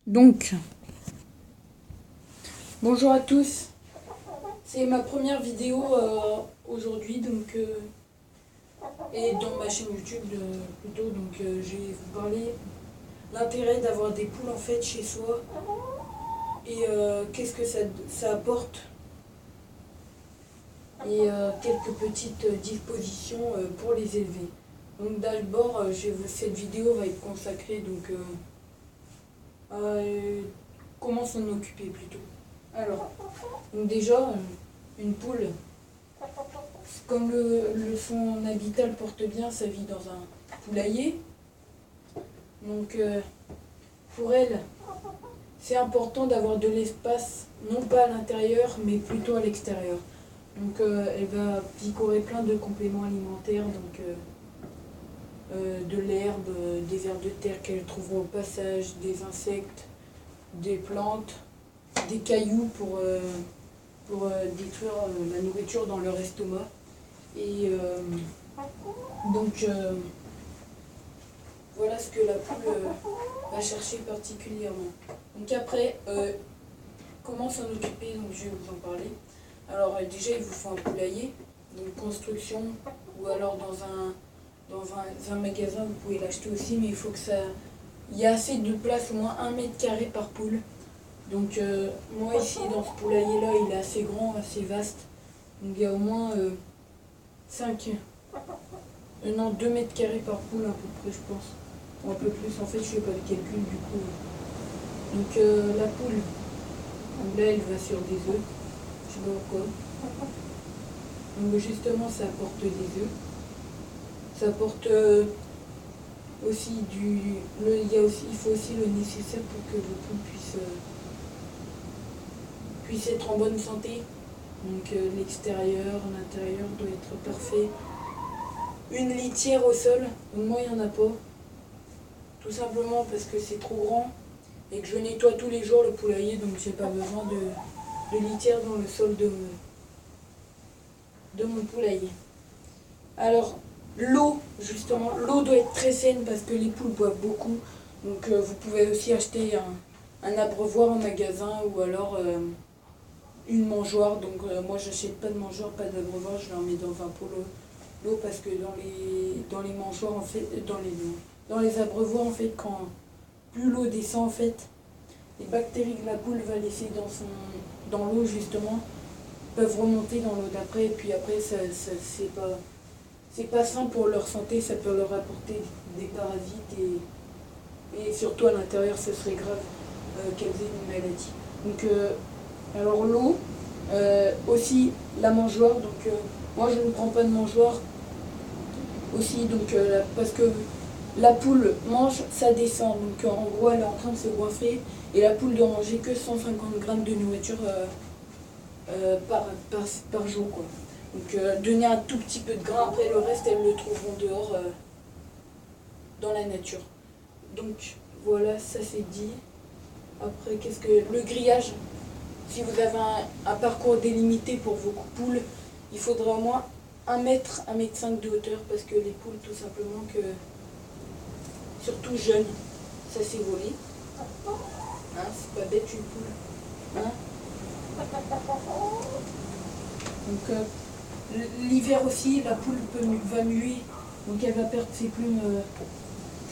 Donc, bonjour à tous, c'est ma première vidéo aujourd'hui, et dans ma chaîne YouTube plutôt, je vais vous parler l'intérêt d'avoir des poules en fait chez soi et qu'est-ce que ça apporte et quelques petites dispositions pour les élever. Donc d'abord, cette vidéo va être consacrée à comment s'en occuper plutôt. Alors, donc déjà, une poule, comme son habitat le porte bien, ça vit dans un poulailler. Donc, pour elle, c'est important d'avoir de l'espace, non pas à l'intérieur, mais plutôt à l'extérieur. Donc, elle va picorer plein de compléments alimentaires, de l'herbe, des vers de terre qu'elle trouvera au passage, des insectes, des plantes, des cailloux pour détruire la nourriture dans leur estomac. Et voilà ce que la poule va chercher particulièrement. Donc après, comment s'en occuper, donc je vais vous en parler. Alors déjà, il vous faut un poulailler, donc construction, ou alors dans un magasin, vous pouvez l'acheter aussi, mais il y a assez de place, au moins 1 mètre carré par poule. Donc moi ici dans ce poulailler là il est assez grand, assez vaste. Donc il y a au moins 2 mètres carrés par poule à peu près je pense. Ou un peu plus, en fait je fais pas le calcul du coup. Donc la poule, donc là elle va sur des œufs, je sais pas pourquoi. Donc justement ça apporte des œufs. Ça apporte aussi il faut aussi le nécessaire pour que vos poules puissent être en bonne santé. Donc l'extérieur, l'intérieur doit être parfait. Une litière au sol, donc moi il n'y en a pas. Tout simplement parce que c'est trop grand et que je nettoie tous les jours le poulailler, donc j'ai pas besoin de litière dans le sol de mon poulailler. Alors l'eau, justement, l'eau doit être très saine parce que les poules boivent beaucoup. Donc vous pouvez aussi acheter un abreuvoir en magasin ou alors une mangeoire. Donc moi j'achète pas de mangeoire, pas d'abreuvoir, je leur mets dans un pot l'eau parce que dans les mangeoires en fait, dans les abreuvoirs en fait, quand plus l'eau descend en fait, les bactéries que la poule va laisser dans l'eau justement peuvent remonter dans l'eau d'après et puis après c'est pas sain pour leur santé, ça peut leur apporter des parasites et surtout à l'intérieur ce serait grave qu'elles aient une maladie. Donc alors l'eau, aussi la mangeoire, moi je ne prends pas de mangeoire aussi, parce que la poule mange, ça descend, donc en gros elle est en train de se goinfrer et la poule doit manger que 150 grammes de nourriture par jour, quoi. Donc donner un tout petit peu de grain, après le reste elles le trouveront dehors dans la nature. Donc voilà, ça c'est dit. Après le grillage, si vous avez un parcours délimité pour vos poules, il faudra au moins 1 mètre, 1,5 m de hauteur parce que les poules tout simplement surtout jeunes, ça s'est volé. Hein, c'est pas bête une poule. Hein. Donc l'hiver aussi, la poule va muer, donc elle va perdre ses plumes,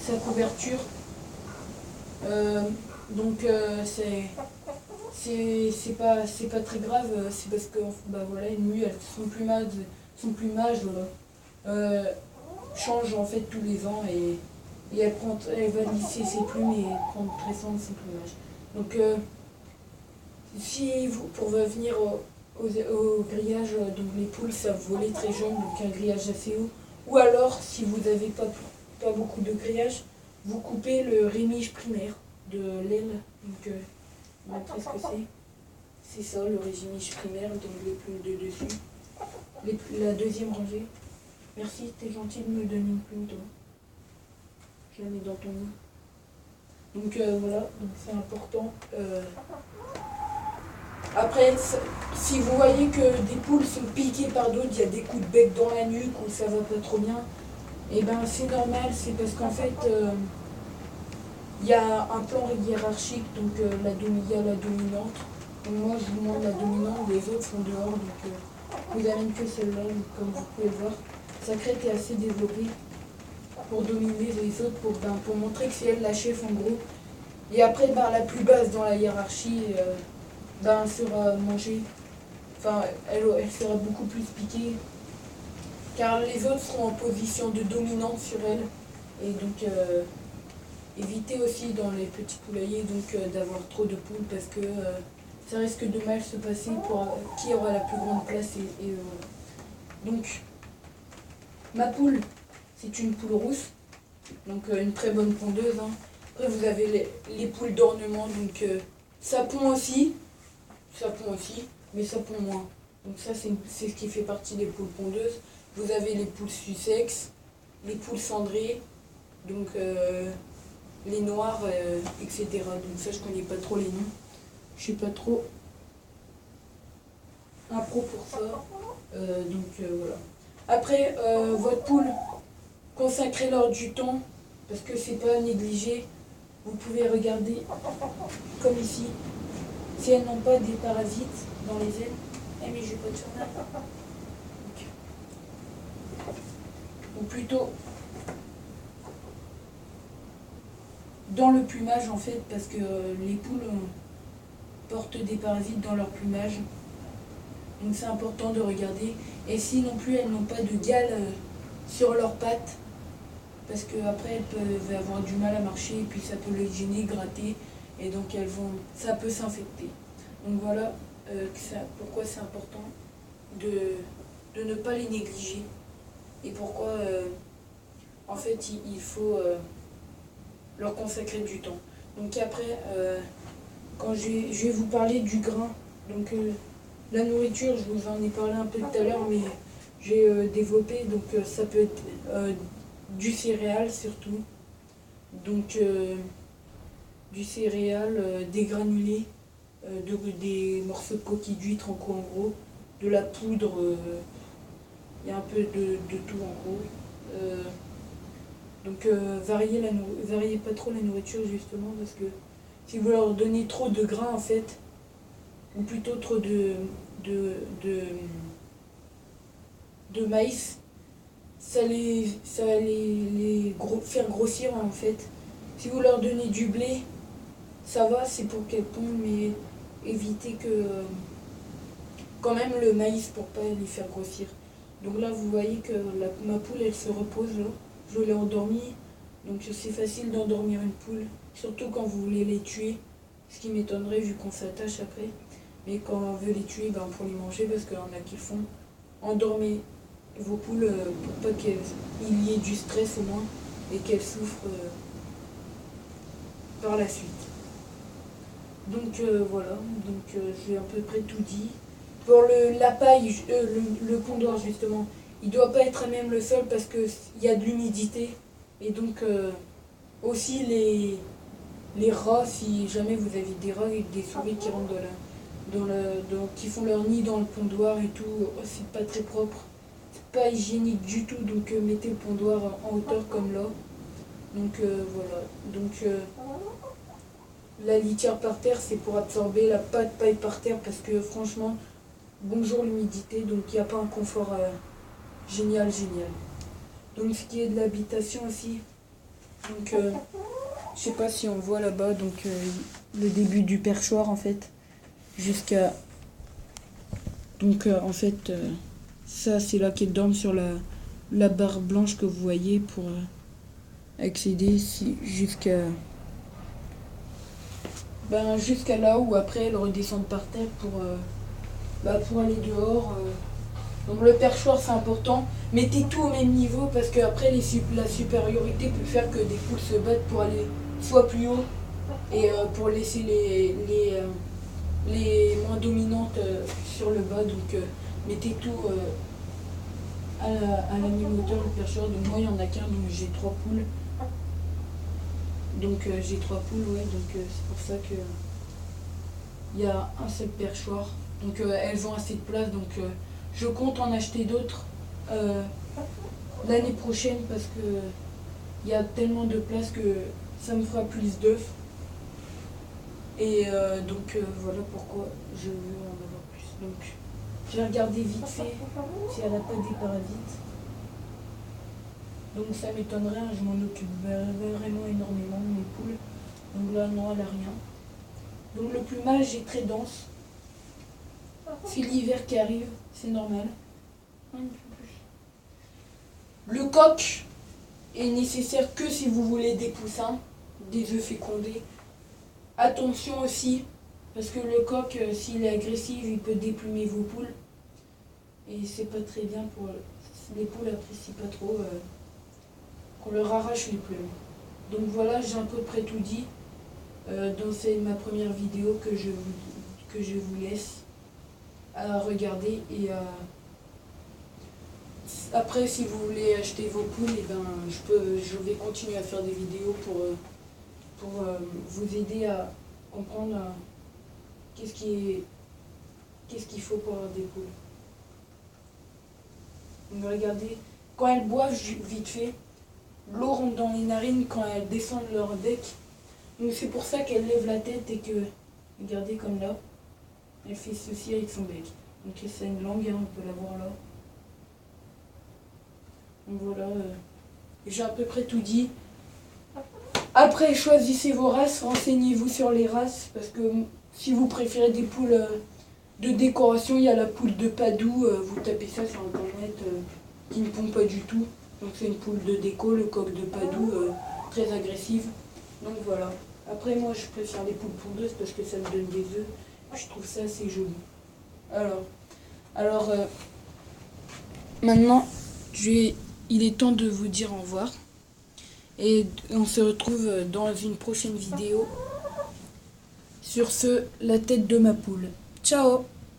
sa couverture. C'est pas très grave, c'est parce que voilà, une mue, son plumage change en fait tous les ans et elle va lisser ses plumes et prendre très soin de ses plumages. Donc si vous pour venir au grillage, donc les poules savent voler très jeunes, donc un grillage assez haut. Ou alors si vous n'avez pas beaucoup de grillage, vous coupez le rémige primaire de l'aile. Donc je vous montrer ce que c'est. C'est ça le rémige primaire, donc les plumes de dessus. La deuxième rangée. Merci, t'es gentil de me donner une plume toi. Je la mets dans ton nid. Donc voilà, donc c'est important. Après, si vous voyez que des poules sont piquées par d'autres, il y a des coups de bec dans la nuque ou ça va pas trop bien, et ben c'est normal, c'est parce qu'en fait Il y a un plan hiérarchique, donc il y a la dominante. Donc moi je vous montre la dominante, les autres sont dehors, donc vous n'avez que celle-là, comme vous pouvez le voir. Sa crête est assez développée pour dominer les autres, pour montrer que c'est elle la chef en gros. Et après, la plus basse dans la hiérarchie, sera mangée. Enfin, elle sera beaucoup plus piquée. Car les autres seront en position de dominante sur elle. Et donc, évitez aussi dans les petits poulaillers d'avoir trop de poules parce que ça risque de mal se passer pour qui aura la plus grande place. Donc, ma poule, c'est une poule rousse. Donc, une très bonne pondeuse. Hein. Après, vous avez les poules d'ornement. Donc, ça pond aussi, mais ça pond moins. Donc ça, c'est ce qui fait partie des poules pondeuses. Vous avez les poules Sussex, les poules cendrées, donc les noirs, etc. Donc ça, je connais pas trop les noms. Je suis pas trop un pro pour ça. Voilà. Après, votre poule, consacrez-leur du temps, parce que c'est pas négligé. Vous pouvez regarder, comme ici, si elles n'ont pas des parasites dans les ailes. Eh mais j'ai pas de journal. Ou plutôt dans le plumage en fait, parce que les poules portent des parasites dans leur plumage. Donc c'est important de regarder. Et si non plus elles n'ont pas de gale sur leurs pattes, parce qu'après elles peuvent avoir du mal à marcher, et puis ça peut les gêner, gratter, et donc ça peut s'infecter. Donc voilà pourquoi c'est important de ne pas les négliger. Et pourquoi en fait il faut leur consacrer du temps. Donc après, quand je vais vous parler du grain, donc la nourriture, je vous en ai parlé un peu tout à l'heure, mais j'ai développé, donc ça peut être du céréal surtout, donc du céréal, des granulés, des morceaux de coquille d'huître en gros, de la poudre, il y a un peu de tout en gros. Donc variez pas trop la nourriture justement, parce que si vous leur donnez trop de gras en fait, ou plutôt trop de maïs, ça va les faire grossir en fait. Si vous leur donnez du blé, ça va, c'est pour qu'elles pondent, mais évitez que quand même le maïs pour pas les faire grossir. Donc là vous voyez que ma poule elle se repose là. Je l'ai endormie, donc c'est facile d'endormir une poule, surtout quand vous voulez les tuer, ce qui m'étonnerait vu qu'on s'attache après. Mais quand on veut les tuer, pour les manger, parce qu'il y en a qui font, endormez vos poules pour pas qu'il y ait du stress au moins et qu'elles souffrent par la suite. Donc voilà, j'ai à peu près tout dit. Pour la paille, le pondoir justement, il ne doit pas être à même le sol parce qu'il y a de l'humidité. Et donc aussi les rats, si jamais vous avez des rats et des souris qui rentrent qui font leur nid dans le pondoir et tout, c'est pas très propre. C'est pas hygiénique du tout, donc mettez le pondoir en hauteur comme là. Donc voilà. Donc la litière par terre, c'est pour absorber la pâte paille par terre parce que franchement, bonjour l'humidité, donc il n'y a pas un confort génial. Donc ce qui est de l'habitation aussi, donc je sais pas si on voit là-bas, donc le début du perchoir en fait, jusqu'à, donc en fait ça c'est là qu'elles dorment sur la barre blanche que vous voyez pour accéder jusqu'à là où après elles redescendent par terre pour aller dehors. Donc le perchoir c'est important. Mettez tout au même niveau parce que après la supériorité peut faire que des poules se battent pour aller soit plus haut et pour laisser les moins dominantes sur le bas. Donc mettez tout à la même hauteur le perchoir. Donc moi il n'y en a qu'un, donc j'ai 3 poules. Donc j'ai 3 poules, ouais, donc c'est pour ça que il y a un seul perchoir. Donc elles ont assez de place, donc je compte en acheter d'autres l'année prochaine parce que il y a tellement de place que ça me fera plus d'œufs. Et voilà pourquoi je veux en avoir plus. Donc j'ai regardé vite fait si elle n'a pas des parasites. Donc ça m'étonnerait, hein, je m'en occupe vraiment énormément de mes poules. Donc là non, elle n'a rien. Donc le plumage est très dense. C'est l'hiver qui arrive, c'est normal. Le coq est nécessaire que si vous voulez des poussins, des œufs fécondés. Attention aussi, parce que le coq, s'il est agressif, il peut déplumer vos poules. Et c'est pas très bien pour... Les poules n'apprécient pas trop qu'on leur arrache les plumes. Donc voilà, j'ai à peu près tout dit. Dans ma première vidéo que je vous laisse à regarder. Et après, si vous voulez acheter vos poules, et ben, je vais continuer à faire des vidéos pour vous aider à comprendre qu'est-ce qu'il faut pour avoir des poules. Donc regardez, quand elles boivent vite fait, l'eau rentre dans les narines quand elles descendent leur bec. Donc c'est pour ça qu'elle lève la tête et que, regardez comme là, elle fait ceci avec son bec. Donc c'est une langue, hein, on peut la voir là. Donc voilà, j'ai à peu près tout dit. Après, choisissez vos races, renseignez-vous sur les races, parce que si vous préférez des poules de décoration, il y a la poule de Padoue, vous tapez ça sur internet, qui ne pond pas du tout. Donc c'est une poule de déco, le coq de Padoue, très agressive. Donc voilà. Après moi je préfère les poules pondeuses parce que ça me donne des œufs. Je trouve ça assez joli. Alors maintenant, il est temps de vous dire au revoir. Et on se retrouve dans une prochaine vidéo. Sur ce, la tête de ma poule. Ciao!